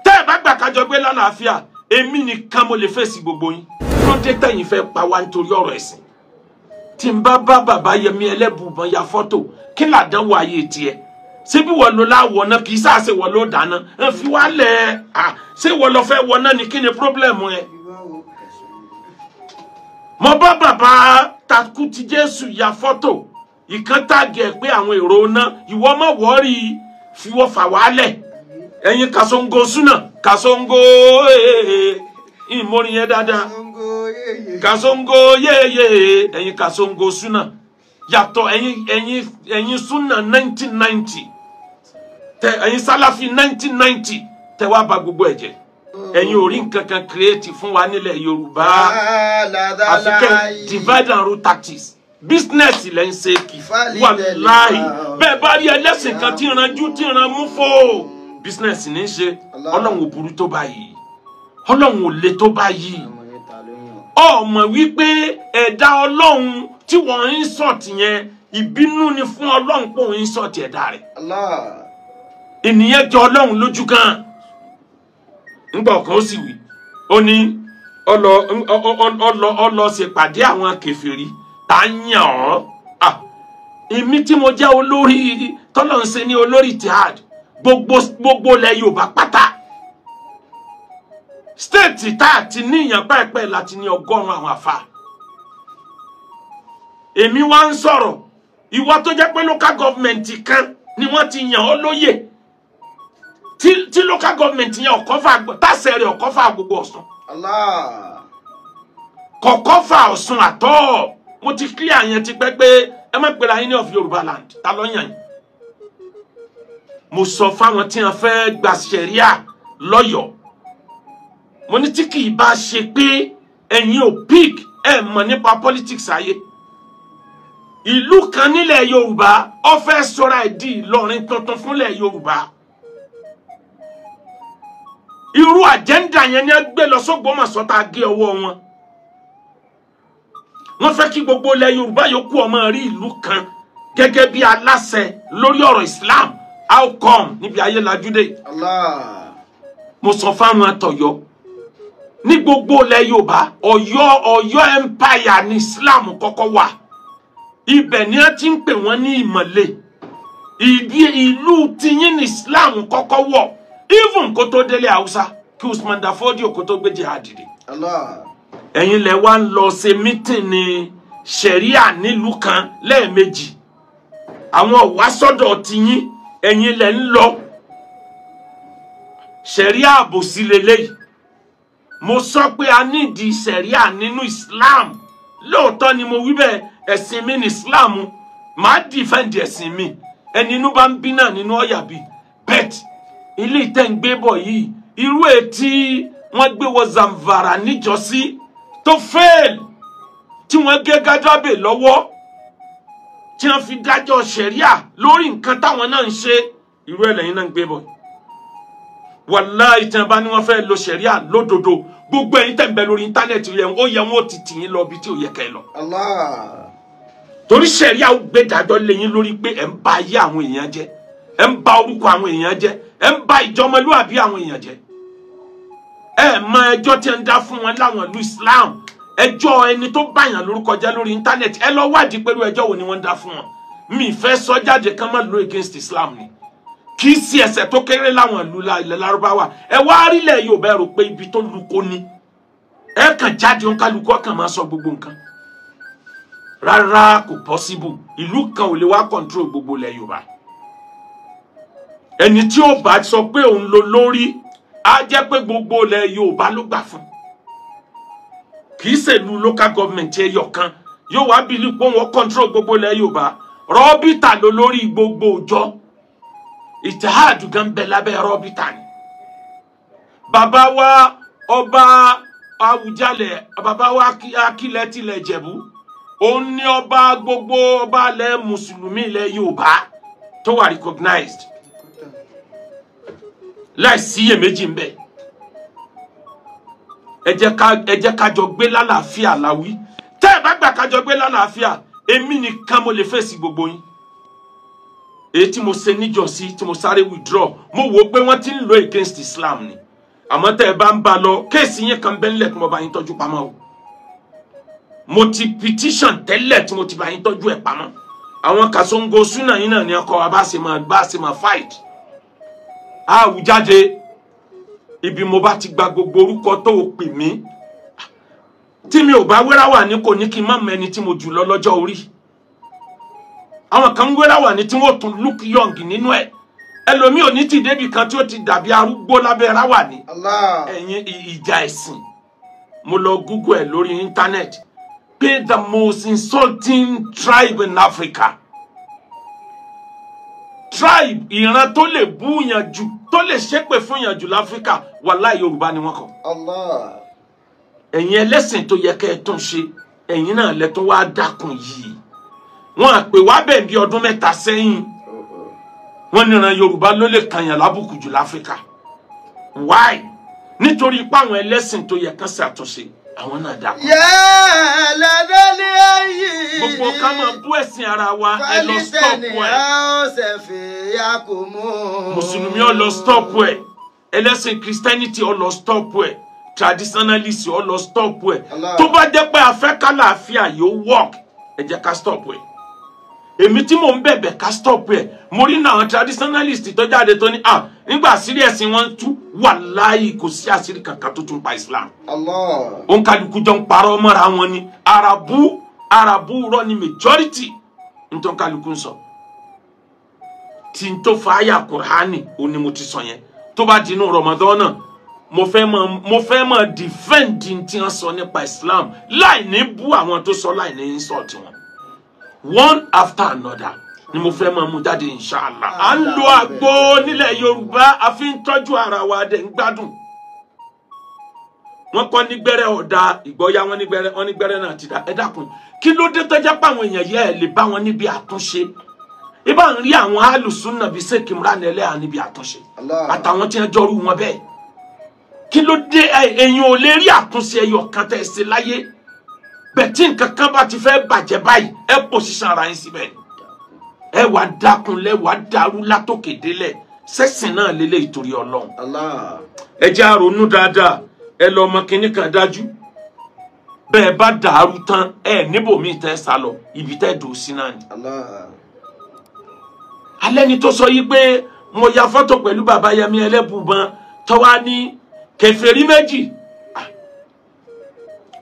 tẹ́ bá gbà kájọ gbé lálàáfíà èmi nìkan mo lè fèsì gbogbo yín ló dé tẹ̀yin fẹ́ pa wá nítorí ọ̀rọ̀ ẹ̀sìn tí n bá bàbá Yẹmí Ẹlẹ́bùúbọn ya fọ́tò kí làdánwò ayé tiẹ̀ ṣé bí wọ́n lọ láwọ̀ náà kì í sáàsì wọ́n ló dáná ẹ fi wá lẹ̀ ṣé wọ́n lọ fẹ́ wọ náà ni kí ni pírọ́blẹ̀mù ẹ. mo bá bàbá Takú ti Jésù ya fọ́tò ìkan tàgẹ̀ pé àwọn èrò náà ìwọ má wọ́ọ̀rì fi wọ́n fà wá lẹ̀ ẹ̀yin Kasongo súnà Kasongo ìmọ̀rin yẹn dáadáa Kasongo yéyé ẹ̀yin Kasongo súnà yàtọ̀ ẹ̀yin súnà 1990 tẹ ẹ̀yin Sálàfí 1990 tẹ wá bà gbogbo ẹ̀ jẹ́ ẹ̀yin ò rí nǹkan kan create fún wa nílẹ̀ Yorùbá àfikẹ́ divide and rule tactics business lẹ́ ń ṣe kì wàláhì bẹ́ẹ̀ bá rí ẹlẹ́sìn kan tí ìranjú tí ìran mú fò business ní í ṣe Ọlọ́run ò burú tó báyìí Ọlọ́run ò le tó báyìí ọmọ wípé ẹ̀dá Ọlọ́run tí wọ́n ń sọ̀tì yẹn ìbínú ni fún Ọlọ́run pé òun ń sọ̀tì ẹ̀dá rẹ̀ ènìyàn jọ Ọlọ́run lójú kan ńgbà ọ̀kan ó sì wí ó ní ọlọ ṣèpàdé àwọn kèfèrí tá a yàn ọ́ èmi tí mo jẹ́ olórí tọ́lọ̀ ń ṣe ní olórí tihad gbogbo ilẹ̀ Yorùbá pátá stéètì tá a ti níyàn pẹ́ẹ́pẹ́ láti ní 100 àwọn àfa èmi wá ń sọ̀rọ̀ ìwọ tó jẹ́ pé local government kan ni wọ́n ti yàn ọ́ lóyè tí local government yẹn ọ̀kọ́fà tàṣẹ rẹ̀ ọ̀kọ́fà gbogbo Ọ̀ṣun kọ̀kọ́fà Ọ̀ṣun àtọ́ mo ti clear yẹn ti pẹ́ pé ẹ má pèrè ayé ní of Yorùbá land ta ló yàn yín mo sọ fáwọn tí wọ́n fẹ́ gba ṣẹ̀ríà lọ́yọ̀ọ́ mo ní tí kì í bá ṣe pé ẹ̀yin ò pick ẹ̀ mọ̀ nípa politics ayé ìlú kan nílẹ̀ Yorùbá ó fẹ́ sọra ẹ̀ di Ìlọrin tuntun fúnlẹ̀ Yorùbá irú agenda yẹn ni ẹ gbé lọ s'Ógbómọ̀ṣọ́ tá gé ọwọ́ wọ́n fẹ́ kí gbogbo ilẹ̀ Yorùbá yòókù ọmọ rí ìlú kan gẹ́gẹ́ bí aláṣẹ lórí ọ̀rọ̀ Islam how come níbi ayé lajúdé mo sọ fáwọn àtọ̀yọ́ ní gbogbo ilẹ̀ Yorùbá Ọ̀yọ́ empire ní Islam kọ́kọ́ wà ibẹ̀ ni a ti ń pè wọ́n ní ìmọ̀le ìlú tiyín ní Islam kọ́kọ́ wọ̀ even kó tó délé Haúsá kí Usman Dan Fodio kó tó gbé jihad dìde ẹ̀yin lẹ wá ń lọ ṣe meeting ní ṣẹ̀ríà nílùú kan lẹ́ẹ̀mejì àwọn wá sọ́dọ̀ tiyín ẹ̀yin lẹ ń lọ ṣẹ̀ríà àbòsí lélẹ́yìí mo sọ pé a nídìí ṣẹ̀ríà nínú Islam lóòótọ́ ni mo wí bẹ́ẹ̀ ẹ̀sìn mi ní Islam máa defend ẹ̀sìn mi ẹni inú bá ń bí náà nínú ọ̀yà bí bet ilé ìtẹ́ ń gbé bọ̀ yìí irú ètí wọ́n gbé wọ Zamfara níjọ́sí tó fail tí wọ́n gé Gàdábè lọ́wọ́ tí wọ́n fi dájọ́ ṣẹ̀ríà lórí nǹkan táwọn náà ń ṣe irú ẹlẹ́yìn náà ń gbé bọ̀ wàláhì tí wọ́n bá ní wọ́n fẹ́ lo ṣẹ̀ríà lódodo gbogbo ẹ̀yin tẹ́ ń bẹ lórí íńtánẹ́ẹ̀tì yẹn ó yẹ wọn ó ti tì yín lọ bí tí ò yẹ kẹ́ lọ. torí ṣẹ̀ríà ó gbé dájọ́ lé yín lórí pé ẹ̀ ń ba ayé àwọn èèyàn jẹ́ ẹ̀ ń ba orúkọ àwọn èèyàn jẹ́ ẹ̀ ń ba ìjọmọlúwàbí àwọn èèyàn jẹ́ ẹ̀ mọ ẹjọ́ tí ń dá fún wọn láwọn ìlú Islam ẹjọ́ ẹni tó báyàn lórúkọ jẹ́ lórí íńtánẹ́ẹ̀tì ẹ lọ wádìí pẹ̀lú ẹjọ́ wo ni wọ́n ń dá fún wọn mi fẹ́ sọ jáde kán má lo against Islam ni kì í sí ẹ̀ṣẹ̀ tó kéré láwọn ìlú ilẹ̀ Lárúbáwá ẹ wá rílẹ̀ Yorùbá ẹ rò pé ibi tó luko ni ẹ kàn jáde ń kálukú ọkàn máa sọ gbogbo nǹkan rárá kò possible ìlú kan ò lè wá control gbogbo ilẹ̀ Yorùbá ẹni tí ó bá sọ pé òun lo lórí á jẹ́ pé gbogbo ilẹ̀ Yorùbá ló gbà fún kì í ṣèlú local government ẹyọ kan yóò wá bí pé wọ́n control gbogbo ilẹ̀ Yorùbá rọ́bìtà ló lórí gbogbo òjọ́ ìtìhádù gan bẹ lábẹ́ rọ́bìtà ni bàbá wa ọba Àwùjalẹ̀ bàbá wa Akílẹ̀ tilẹ̀ Jẹ̀bú òun ni ọba gbogbo ọba ilẹ̀ mùsùlùmí ilẹ̀ Yorùbá tó wà recognized láìsí iyèméjì ń bẹ ẹ jẹ́ ká jọ gbé lálàáfíà láwí tẹ́ ẹ bá gbà ká jọ gbé lálàáfíà èmi nìkan mo lè fèsì gbogbo yín èyí tí mo ṣe níjọ́sí tí mo sáré withdraw mo wò pé wọ́n ti ń lò against Islam ni àmọ́ tẹ́ ẹ bá ń bá lọ kéèsì yẹn kan bẹ́ẹ̀ lẹ̀ tí mo bá yín tọ́jú pamọ́ o mo ti petition tẹ́lẹ̀ tí mo ti bá yín tọ́jú ẹ̀ pamọ́ àwọn Kasongo Sunna yín náà ni ọkọ̀ wa bá ṣe máa fight àwùjáde ibi mo bá ti gba gbogbo orúkọ tó o pè mí tí mi ò bá wéra wà ní kò ní kí n má mẹ́ni tí mo jù lọ lọ́jọ́ orí àwọn kan wéra wà ní tí wọ́n tún look young nínú ẹ̀ ẹlòmíì ò ní ti débi kan tí ó ti dàbí arúgbó lábẹ́ ra wà ní ẹ̀yìn ìjà ẹ̀sìn mo lọ Google ẹ̀ lórí internet pé the most insulting tribe in Africa tribe ìran tó lè bú yàn jù tó lè ṣépè fún yàn jù láfíríkà wàláhì Yorùbá ni wọ́n kọ ẹ̀yin ẹlẹ́sìn tó yẹ kẹ́ ẹ tún ṣe ẹ̀yin náà lẹ tún wá dákun yìí wọ́n àpè wá bẹ̀ bí ọdún 3 sẹ́yìn wọ́n níran Yorùbá ló lè kànyàn lábùkù jù láfíríkà why nítorí ipá àwọn ẹlẹ́sìn tó yẹ kán ṣàtúnṣe àwọn náà dákun. gbogbo ká máa bú ẹ̀sìn ara wa ẹ lọ stop ẹ̀ mùsùlùmí ọ lọ stop ẹ̀ ẹlẹ́sìn Christianity ọ lọ stop ẹ̀ traditionalist ọ lọ stop ẹ̀ tó bá jẹ́ pé afẹ́ kálàáfíà yóò work ẹ jẹ́ ká stop ẹ̀ èmi tí mò ń bẹ̀bẹ̀ ká stop ẹ̀ mo rí náà traditionalist tó jáde tó ní nígbà àṣírí ẹ̀sìn wọn tú wàláhì kò sí àṣírí kankan tó tún pa Islam òun kálukú jọ ń parọ́ mọ́ra wọn ni arabu rọ ni majority nítorí kálukú ń sọ tí n tó fa àyà Kùránì ó ní mo ti sọ yẹn tó bá di inú Ramadan náà mo fẹ́ mọ̀ defend tí wọ́n sọ nípa Islam láì ní bú àwọn tó sọ láì ní insult wọn one after another ni mo fẹ́ mọ̀ mú jáde inshallah à ń lo àgbo nílẹ̀ Yorùbá a fi ń tọ́jú ara wa dẹ̀ ń gbádùn wọ́n kọ́ nígbẹ́rẹ́ ọ̀dà ìgbọ́yà wọn nígbẹ́rẹ́ náà ti dá ẹ dákun kí ló dé tó jẹ́ pé àwọn èèyàn yẹ ẹ lè bá wọn níbi àtúnṣe ibà ń rí àwọn alùsùnà bíi Sheikh Imran Eleha níbi àtúnṣe àtàwọn tí wọ́n jọrú wọn bẹ́ẹ̀ kí ló dé èèyàn ò lè rí àtúnṣe ẹyọ kan tẹ́ ẹ ṣe láyé bẹ́ẹ̀ tí nǹkan kan bá ti fẹ́ bàjẹ́ báyìí ẹ pòṣìṣàn ara yín síbẹ̀ ẹ wàá dákunlẹ̀ wàá dàrú látòkè délẹ̀ sẹ́sìn náà lélẹ̀ ìtorí Ọlọ́run ẹ jẹ́ àrònú dáadáa ẹ lọ ọmọ kìnní kan dájú bẹ́ẹ̀ bá dàrú tán ẹ níbòmíì tẹ́ sá lọ ibi tẹ́ dùn sí náà ni. alẹ́ ni tó sọ yìí pé mo ya fọ́tò pẹ̀lú bàbá Yẹmí Ẹlẹ́bùbọn tọ́wá ní kèfèrí méjì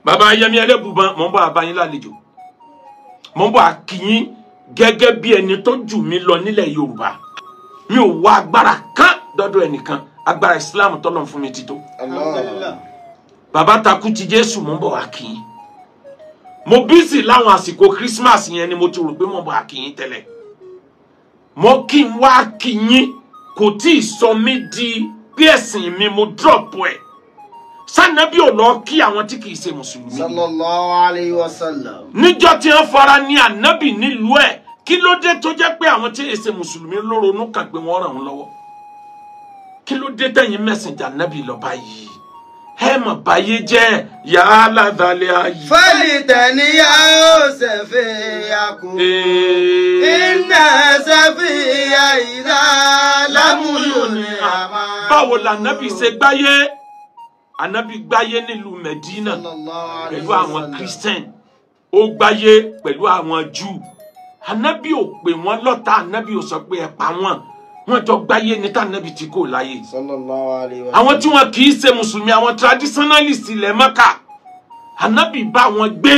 bàbá Yẹmí Ẹlẹ́bùbọn mò ń bọ̀ àbáyín lálejò mò ń bọ̀ àkìyín gẹ́gẹ́ bí ẹni tó jù mí lọ nílẹ̀ Yorùbá mi ò wá agbára kan dọ́dọ̀ ẹnìkan agbára Islam tọ́lọ̀ fún mi ti tó bàbá takú ti Jésù mò ń bọ̀ àkìyín mo bísí láwọn àsìkò Christmas yẹn ni mo ti rò pé mò ń bọ̀ àkìyín tẹ́lẹ̀ mo kí n wá àkìyín kò tí ì sọ mí di bí ẹ̀sìn mi mo drop ẹ̀ sanabi ò lọ kí àwọn tí kìí ṣe mùsùlùmí sallallahu alayhi wa sallam níjọ́ tí wọ́n fara ní ànábì nílùú ẹ̀ kí ló dé tó jẹ́ pé àwọn tí kìí ṣe mùsùlùmí ló ronú kàn pé wọ́n ràn wọ́n lọ́wọ́ kí ló dé tẹ̀yin mẹ́sìnjà ànábì lọ báyìí ẹ mà báyé jẹ́ yàrá dalẹ̀ ayé. fẹ́lì tẹ̀ni yá ó ṣẹ̀fẹ̀ yakú iná ṣẹ̀fẹ̀ yá ìdá lámúlò ní àmà. báwo làǹnábì ṣe gbáyé ànábì gbáyé nílùú Medina pẹ̀lú àwọn Christian ó gbáyé pẹ̀lú àwọn Jew ànábì ò pè wọ́n lọ́tà ànábì ò sọ pé ẹ pa wọ́n jọ gbáyé ní tànábì tí kò láyé àwọn tí wọn kì í ṣe mùsùlùmí àwọn traditionalist ilẹ̀ Mẹ́kà ànábì bá wọn gbé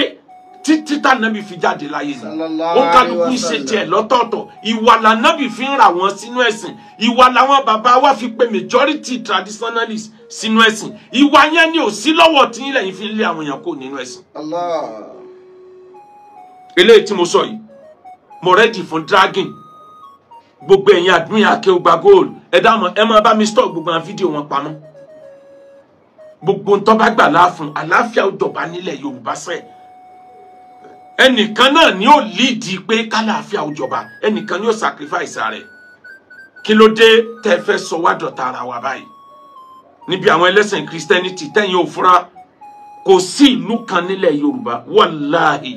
títí tànábì fi jáde láyé ni ó kálukú ṣe tiẹ̀ lọ́tọ̀ọ̀tọ̀ ìwà lànábì fi ń rà wọ́n sínú ẹ̀sìn ìwà làwọn bàbá wa fi pe majority traditionalist sínú ẹ̀sìn ìwà yẹn ni ò sí lọ́wọ́ tí ilẹ̀ yìí fi ń lé àwọn èèyàn kò nínú ẹ̀sìn. eléyìí tí mo sọ yìí mo rẹ́dì fún dragging gbogbo ẹ̀yin àdúyìn Akeugba Gold ẹ dáhùn ẹ máa bá mi stop gbogbo àwọn fídíò wọn pamọ́ gbogbo ntọ́ bá gbà láàfún àlàáfíà ó dọ̀bá nílẹ̀ Yorùbá sẹ́ẹ̀ ẹnìkan náà ni ó líìdì pé kálàáfíà ó jọba ẹnìkan ni ó sacrifice rẹ̀ kí ló dé tẹ́ fẹ́ sọ wá dọ̀tá ara wa báyìí níbi àwọn ẹlẹ́sìn Christianity tẹ́yìn ò fura kò sí ìlú kan nílẹ̀ Yorùbá wàláhì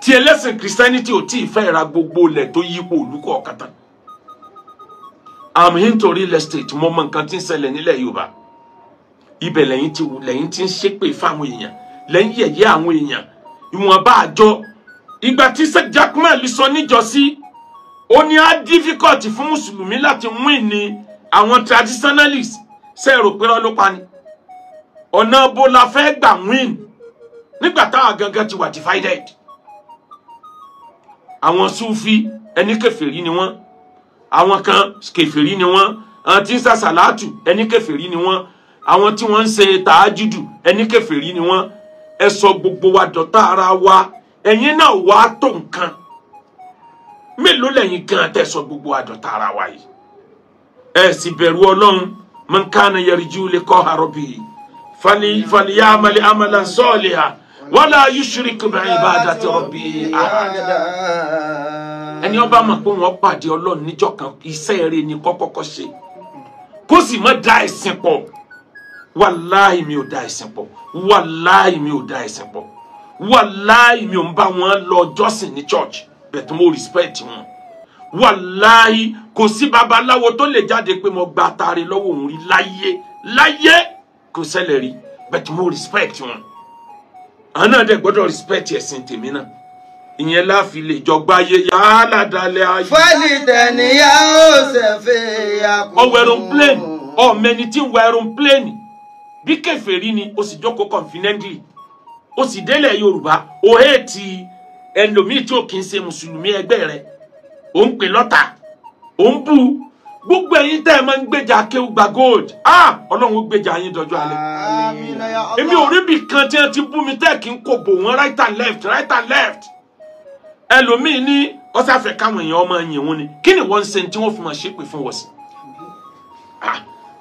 tí ẹlẹ́sìn Christianity ò tí ì fẹ́ ra gbogbo ilẹ̀ tó yípo olùkọ́ ọ̀kàtà. I'm into real estate, mo mọ nǹkan tí ń ṣẹlẹ̀ nílẹ̀ Yorùbá. Ibẹ̀ lẹ́yìn tí ń ṣépè fáwọn èèyàn, lẹ́yìn yẹ̀yẹ́ àwọn èèyàn, ìwọ̀nba àjọ. Ìgbà tí Sheikh Jaqmal sọ níjọ́sí, ó ní á difficult fún Mùsùlùmí láti win ní àwọn traditionalists. Ṣé rò pé ló pa ni? Ọ̀nà bó la fẹ́ gbà win nígbà táwa gangan ti wà divided. Àwọn Sufi ẹni kèfèrí ni wọ́n, àwọn kan kèfèrí ni wọ́n, àwọn tí ń sa sàlátù ẹni kèfèrí ni wọ́n, àwọn tí wọ́n ń ṣe tàájùdù ẹni kèfèrí ni wọ́n. Ẹ sọ gbogbo wa dọ̀tá ara wa, ẹ̀yin náà wá tó nǹkan. Mélòó lẹ́yìn gan tẹ́ sọ gbogbo wa dọ̀tá ara wa yìí? Ẹ sì bẹ̀rù Ọlọ́run. Man kana yarju liqa'a rabbih falyamal amalan salihan wala yushrik bi'ibadati rabbih ahada. Ẹni ó bá mọ̀ pé wọ́n pàdé Ọlọ́run níjọ́ kan, iṣẹ́ rere ni kọ́kọ́kọ́ ṣe. Kó sì má dá ẹ̀sìn pọ̀. Wallahi mi ò dá ẹ̀sìn pọ̀. Wallahi mi ò dá ẹ̀sìn pọ̀. Wallahi mi ò ń bá wọn lọ jọ́sìn ní church, but mo respect wọn. Wallahi kò sí babaláwo tó lè jáde pé mo gba atare lọ́wọ́ òun rí láyé kò ṣẹlẹ̀ rí, but mo respect wọn. Àwọn náà dẹ̀ gbọ́dọ̀ respect ẹ̀sìn tèmi náà. Ìyẹn la fi lè jọgbá yé yálà dalẹ̀ ayé. Fọ́lì tẹ̀níyà ó ṣẹ̀fẹ̀ yàkùn. Ọwọ́ aeroplane, mẹni tí ń wọ aeroplane. Bí kèfèrí ni, ó sì jókòó confidently. Ó sì délẹ̀ Yorùbá, ó hate ẹlòmíì tí ó kì í ṣe Mùsùlùmí ẹgbẹ́ rẹ̀. Ó ń pè lọ́tà, ó ń bú. Gbogbo ẹ̀yin tẹ́ ẹ máa ń gbèjà Akéwùgbà Gold. Ọlọ́run ó gbèjà yín dọjọ́ alẹ́. Èmi ò rí bí kan tí wọ́n ti bú mi tẹ́ kí n kò bò wọ́n right and left. Ẹlòmíì ní ó sáfẹ́ káwọn èèyàn ọmọ yìn wọn ni. Kí ni wọ́n ń ṣe tí wọ́n fi máa ṣépè fún wọ́n sí?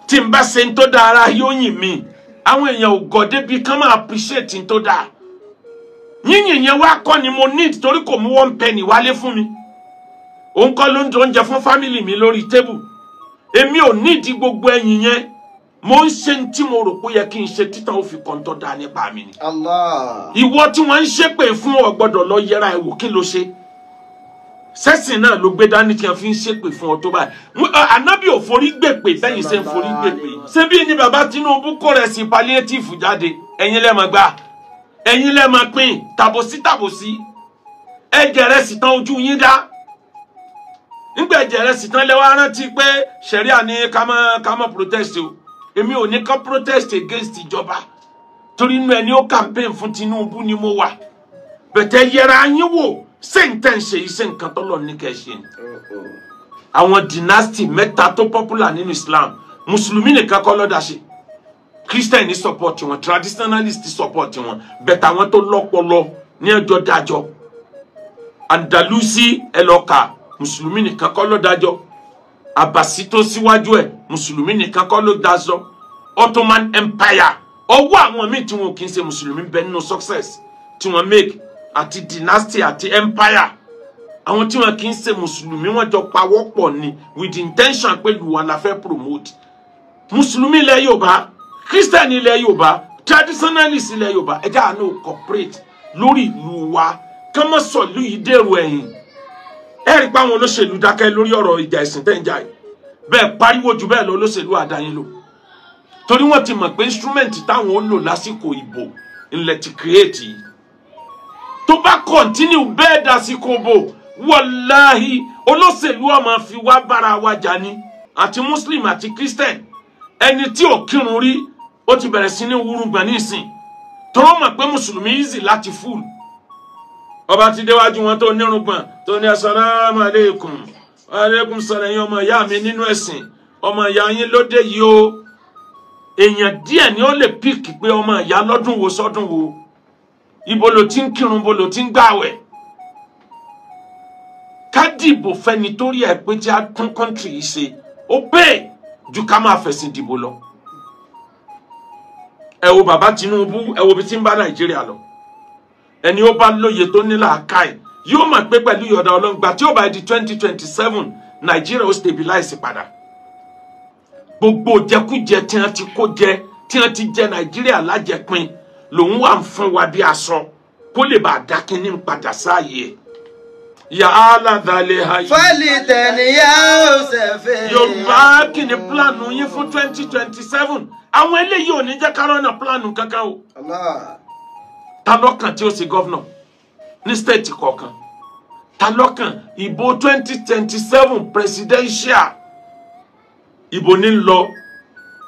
Tí n bá ṣe ń tó dáa ara yóò yìn mí. Àwọn èèyàn ò gọ̀ débi kán máa appreciate ń tó dáa. Yíyìn yẹn wá kọ́ ni mo need torí kò mú 1 penny wálé fún mi. Òun kọ́ ló ń jẹ oúnjẹ fún family mi lórí table. Èmi ò nídìí gbogbo ẹ̀yìn yẹn. Mo ń ṣe tí mo rò pé yẹ kí n ṣe títàn ó fi kàn tó dáa nípa mi ni. Allah. Ìwọ tí wọ́n ń ṣépè fún ọ gbọ́dọ̀ lọ yẹra ẹ wò kí ló ṣe. Sẹ́sìn náà ló gbé dání tí wọ́n fi ń ṣépè fún ọ tó báyìí. Ànábì ò forí gbèpè bẹ́yìn ṣe ń forí gbèpè. Ṣé bí ni bàbá Tinubu kó rẹ̀ sí palliative jáde? Ẹ̀yin lẹ́ máa gbà. Ẹ̀yin lẹ́ máa pín tàbòsí. Ẹ̀jẹ̀ rẹ̀ sì tán ojú yín dá. Nígbà ẹ̀jẹ̀ rẹ̀ sì tán lẹ́wọ́ rántí pé ṣẹ̀ríà ní ká má protest o. Èmi ò ní ká protest against ìjọba. Torí inú ẹni ó campaign fún Tinubu ni mo wà. Bẹ̀tẹ̀ yẹra yín wò. Ṣé ń tẹ̀ ń ṣe iṣẹ́ nǹkan tọ́lọ̀ ní kẹ́ ṣe ni? Àwọn dynasty mẹ́ta tó popular nínú Islam, Mùsùlùmí nìkan kọ́ lọ́dà ṣe. Christian ní support wọn, traditionalist support wọn, bẹ̀tẹ̀ àwọn tó lọ́pọlọ ní ẹjọ́ dájọ́. Andalusi ẹlọ́ka, Mùsùlùmí nìkan kọ́ ló dájọ́. Abasi tó síwájú ẹ̀, Mùsùlùmí nìkan kọ́ ló dájọ́. Ottoman Empire, ọwọ́ àwọn míì tí wọn kì í ṣe Mùsùlùmí bẹ nínú success tí wọ́n make. Àti dynasty àti empire, àwọn tí wọn kì í ṣe Mùsùlùmí wọ́n jọ pawọ́pọ̀ ni with intention pé lùwà la fẹ́ promote. Mùsùlùmí ilẹ̀ Yorùbá, Christian ilẹ̀ Yorùbá, traditionalist ilẹ̀ Yorùbá, ẹjẹ́ àánú cooperate lórí ìlú wa kí wọ́n sọ ìlú yìí dèrò ẹ̀yìn. Ẹ rí pé àwọn olóṣèlú dákẹ́ lórí ọ̀rọ̀ ìjà ẹ̀sìn tẹ́ ń jà yìí. Bẹ́ẹ̀ pariwo jù bẹ́ẹ̀ lọ olóṣèlú àdáyín lò. Torí wọ́n ti mọ̀ pé instrument táwọn ó lò lásìkò ìbò ńlẹ̀ ti create yìí. Tó bá continue bẹ́ẹ̀ dásìkò bò, wàláhì olóṣèlú ọmọ fi wá bára wa jà ní àti Muslim àti Christian. Ẹni tí ò kírun rí ó ti bẹ̀rẹ̀ sí ní wúrúgbọ̀n nísìn. Tó mọ̀ pé Mùsùlùmí easy láti fool. Ọba ti déwájú wọn tó nírùngbọ̀n tó ní assalamu alaikum. Wa alaikum salam yín ọmọ ìyá mi nínú ẹ̀sìn. Ọmọ ìyá yín lóde yìí o. Èèyàn díẹ̀ ni ó lè píkì pé ọmọ ìyá lọ́dún wo sọ́dún wo. Ibo ló ti ń kírun, bo ló ti ń gbààwẹ̀. Ká dìbò fẹ́ni torí ẹ̀ pé tí a tún country yìí ṣe ó bẹ́ẹ̀ ju ká máa fẹ̀sìn dìbò lọ. Ẹ wo bàbá Tinubu, ẹ wo bí tí ń bá Nàìjíríà lọ. Ẹni ó bá lóye tó ní làákàyè yóò mọ̀ pé pẹ̀lú ìyọ̀dà ọlọ́ngbà tí ó bá di 2027 Nàìjíríà ó stabilize padà. Gbogbo jẹkújẹ tí wọ́n ti kó jẹ tí wọ́n ti jẹ Nàìjíríà lájẹpin lòun wà ń fún wa bí aṣọ. kó lè bá dákínní padà sáàyè ya aládàlẹ̀ ayé. fọ́lìtẹ̀ni yá ó ṣẹ̀fẹ̀. Yorùbá kí ni plánù yín fún 2027 àwọn eléyìí ò ní jẹ́ kárọ́nà plánù kankan o. Ta lọ́kàn tí ó ṣe gọ́vnọ̀ ní stéètì kọ̀ọ̀kan, ta lọ́kàn ìbò 2027 presidential ìbò ní lọ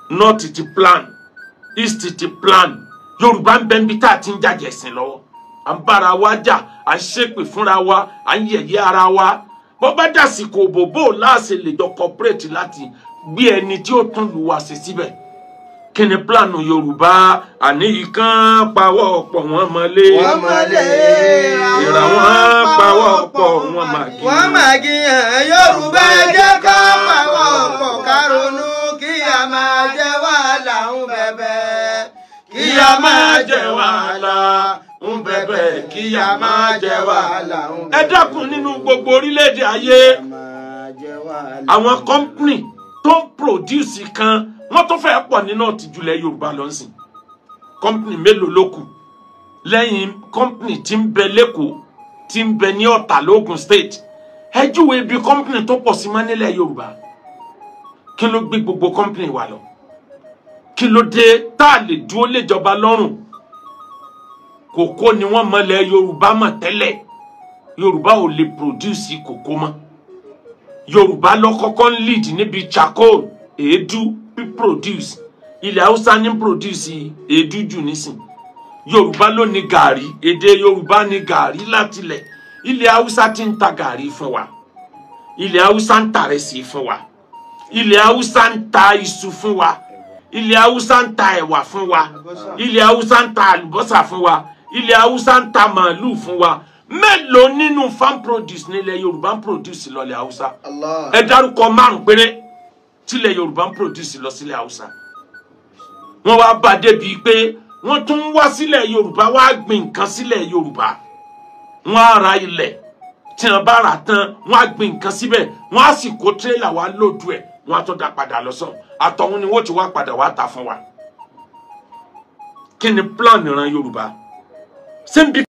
north ti plan east ti plan Yorùbá ń bẹ́ẹ̀ bí tá a ti ń jàjẹ́ ẹ̀sìn lọ́wọ́ à ń bára wa jà à ń ṣépè fúnra wa à ń yẹ̀yẹ́ ara wa bó bá dàsìkò bòbó láàṣẹ lè jọ corporate láti gbé ẹni tí ó tún lù wá sí síbẹ̀. Kí ni plánù Yorùbá àní ìkan pawọ́ pọ̀ wọ́n mọ́lé ìrà wọn pawọ́ pọ̀ wọ́n máa gíyàn. Yorùbá jẹ́ ká pawọ́ pọ̀ ká ronú kí a máa jẹ wàhálà ń bẹ̀bẹ̀. Kí a máa jẹ wàhálà ń bẹ̀bẹ̀ kí a máa jẹ wàhálà ń bẹ̀bẹ̀. Ẹ dákun nínú gbogbo orílẹ̀-èdè ayé àwọn company tó ń produce kan wọ́n tó fẹ́ pọ̀ nínú ọ̀tìjúlẹ̀ Yorùbá lọ́sìn. Company mélòó ló kù lẹ́yìn company tí ń bẹ lẹ́kọ̀ọ́ tí ń bẹ ní Ọ̀tà lógùn state. Ẹ júwe ibi company tó pọ̀ sí mọ́ nílẹ̀ Yorùbá. Kí ló gbé gbogbo company wa lọ? Kí ló dé tá a lè dúró léjọba lọ́rùn? Kòkó ni wọ́n mọ̀lẹ̀ Yorùbá mọ̀ tẹ́lẹ̀. Yorùbá ò lè produce kòkó mọ́. Yorùbá ló kọ́kọ́ ń lead níbi charcoal èédú produce. Ilẹ̀ Haúsá ní produce èédú jù nísìn. Yorùbá ló ní gàrí, èdè Yorùbá ní gàrí látilẹ̀. Ilẹ̀ Haúsá ti ń ta gàrí fún wa. Ilẹ̀ Haúsá ń ta rẹsì fún wa. Ilẹ̀ Haúsá ń ta iṣu fún wa. Ilẹ̀ Haúsá ń ta ẹ̀wà fún wa. Ilẹ̀ Haúsá ń ta àlùbọ́sà fún wa. Ilẹ̀ Haúsá ń ta màálù fún wa. Mélòó nínú farm produce nílẹ̀ Yorùbá ń produce lọ́lẹ̀ Haúsá? Ẹ dárúkọ 5 péré tílẹ̀ Yorùbá ń produce lọ sílẹ̀ Haúsá. Wọ́n wá bá débi pé wọ́n tún wá sílẹ̀ Yorùbá wá gbìn nǹkan sílẹ̀ Yorùbá. Wọ́n á ra ilẹ̀ tí wọ́n bá rà tán wọ́n á gbìn nǹkan síbẹ̀ wọ́n á sì kó tírélà wá lóòdù ẹ̀ wọ́n á tó dá padà lọ sọ́n àtọ̀hún ni wọ́n ti wá padà wá ta fún wa. Kí ni plan ìran Yorùbá? Ṣé ń bí